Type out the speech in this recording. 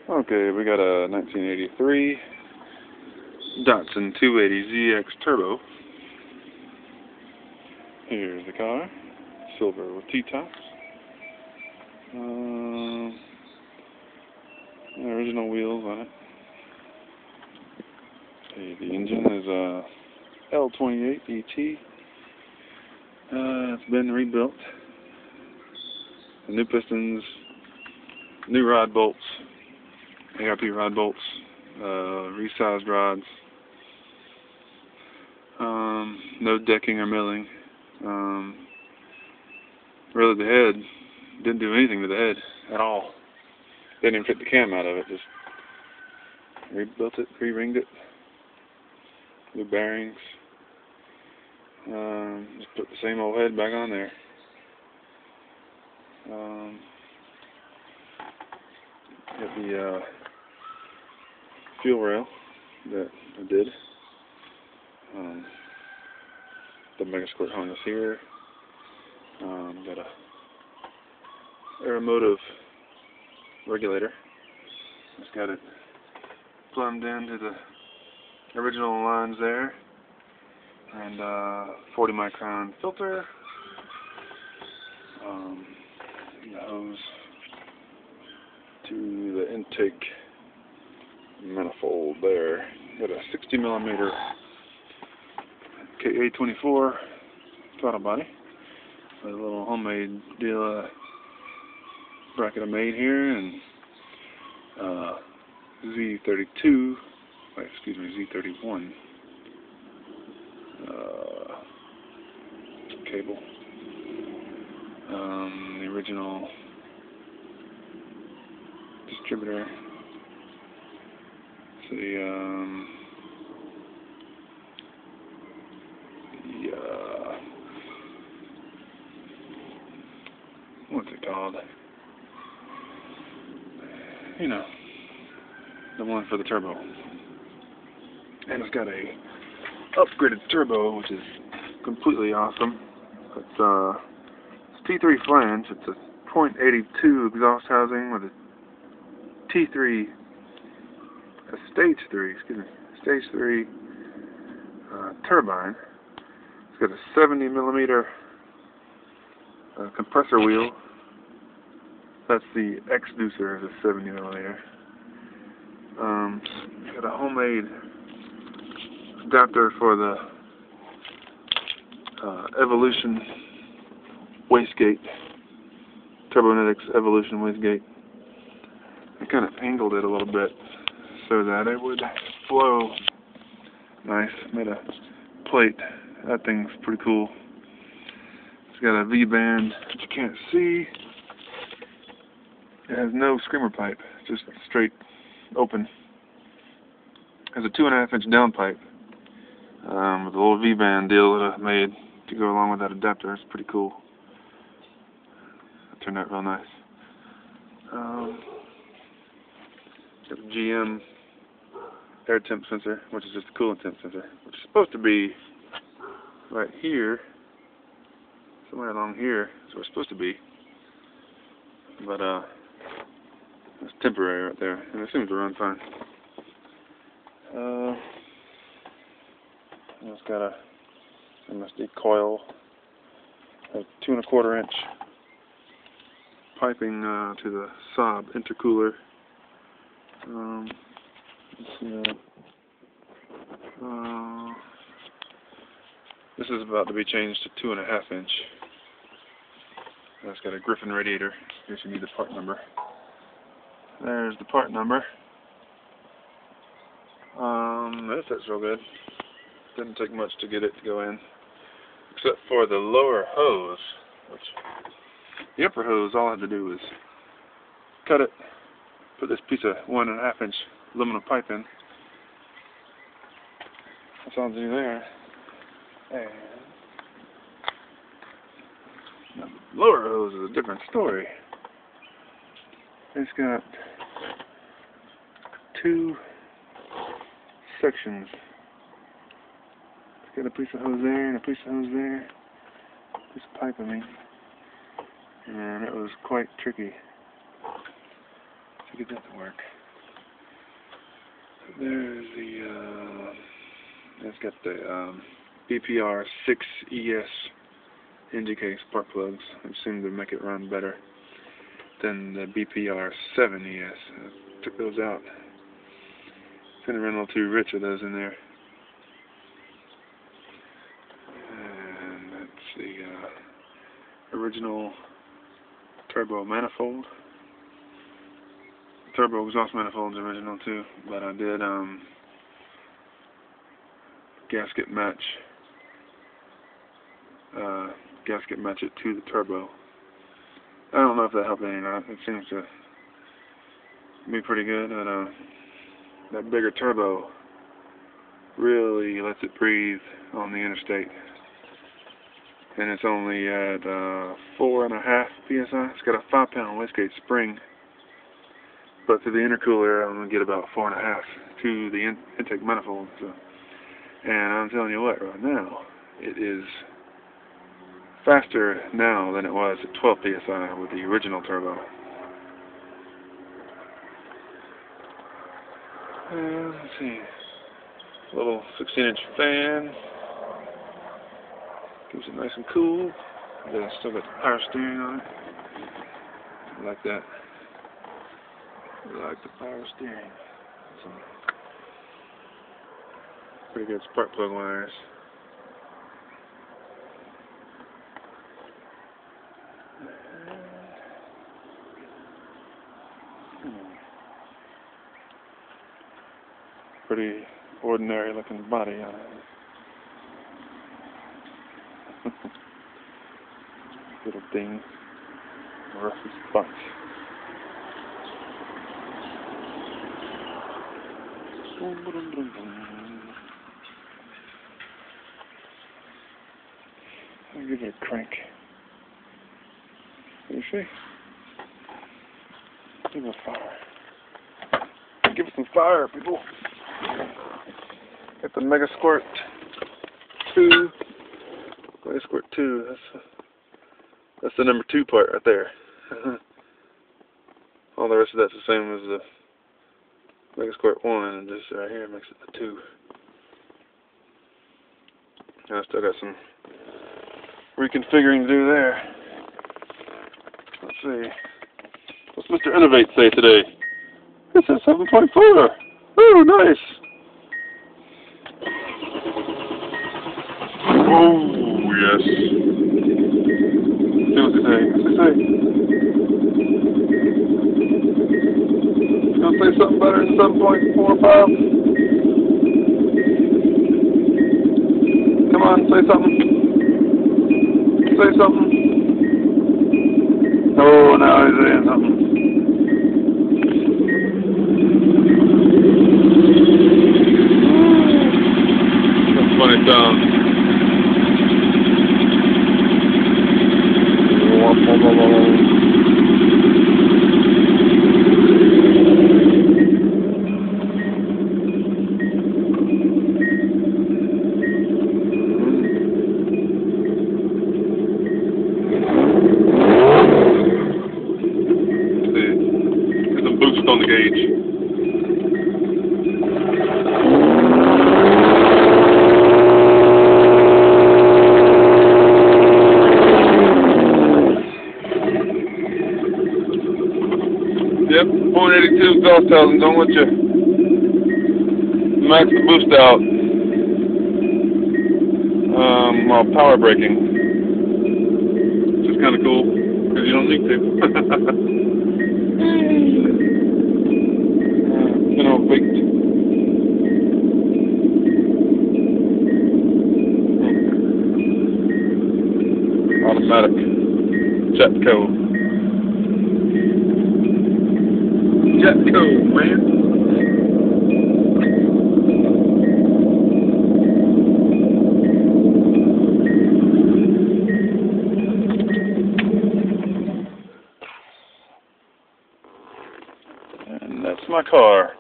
Okay, we got a 1983 Datsun 280ZX Turbo. Here's the car, silver with T-tops. Original wheels on it. Okay, the engine is a L28 ET. It's been rebuilt. The new pistons, new rod bolts, ARP rod bolts, resized rods. No decking or milling. Really, the head didn't do anything to the head at all. Didn't even fit the cam out of it. Just rebuilt it, re-ringed it. New bearings. Just put the same old head back on there. Got the fuel rail that I did. The Megasquirt harness here. Got a Aeromotive regulator. Just got it plumbed into the original lines there. And 40 micron filter. The hose to the intake manifold there. Got a 60 millimeter KA24 throttle body with a little homemade deal bracket I made here, and Z31 cable. The original distributor. So what's it called? You know, the one for the turbo. And it's got a upgraded turbo, which is completely awesome. It's T3 flange. It's a .82 exhaust housing with a T3, stage 3 turbine. It's got a 70 millimeter compressor wheel. That's the X-Deucer, is a 70 millimeter. Got a homemade adapter for the Evolution wastegate, Turbonetics Evolution wastegate. I kind of angled it a little bit so that it would flow nice. Made a plate. That thing's pretty cool. It's got a V-band that you can't see. It has no screamer pipe, just straight open. It has a 2.5 inch downpipe with a little V-band deal that I made to go along with that adapter. It's pretty cool. It turned out real nice. Got a GM air temp sensor, which is just a coolant temp sensor, which is supposed to be right here, somewhere along here is where it's supposed to be. But it's temporary right there, and it seems to run fine. It's got a MSD coil, a 2¼ inch piping to the Saab intercooler. Let's see that. This is about to be changed to 2.5 inch. It's got a Griffin radiator. I guess you need the part number. There's the part number. That fits real good. Didn't take much to get it to go in, except for the lower hose. Which the upper hose, all I had to do was cut it, put this piece of 1.5 inch aluminum pipe in. That's all I had to do there. And the lower hose is a different story. It's got 2 sections. It's got a piece of hose there and a piece of hose there. Piece of pipe, I mean. And it was quite tricky to get that to work. There's it's got the BPR 6ES NGK spark plugs, which seem to make it run better than the BPR 7ES. I took those out. It's going to run a little too rich with those in there. And that's the original turbo manifold. Turbo exhaust manifold's original too, but I did gasket match it to the turbo. I don't know if that helped any or not. It seems to be pretty good, but that bigger turbo really lets it breathe on the interstate. And it's only at 4.5 PSI. It's got a 5-pound wastegate spring, but through the intercooler I'm going to get about 4.5 to the intake manifold. So. And I'm telling you what, right now, it is faster now than it was at 12 PSI with the original turbo. And let's see, a little 16-inch fan, keeps it nice and cool. Then I still got the power steering on it. I like that. I like the power steering. So, pretty good spark plug wires. Pretty ordinary looking body on it. Little ding, rusty spots. I'll give it a crank. You see? Give it a fire. Give it some fire, people. Got the Mega Squirt 2. Mega Squirt 2. That's the number 2 part right there. All the rest of that's the same as the Mega Squirt 1, and this right here makes it the 2. And I still got some reconfiguring to do there. Let's see. What's Mr. Innovate say today? It says 7.4. Oh, nice. Oh, yes. See what they say. What's they say? It's going to say something better than 7.45. Come on, say something. Say something. Oh, now he's saying something. Funny sound. Get some boost on the gauge. Yep, 0.82 exhaust housing, don't let you max the boost out while power braking, which is kind of cool, because you don't need to. You know, wait. Automatic Jetco. Jetco, man. And that's my car.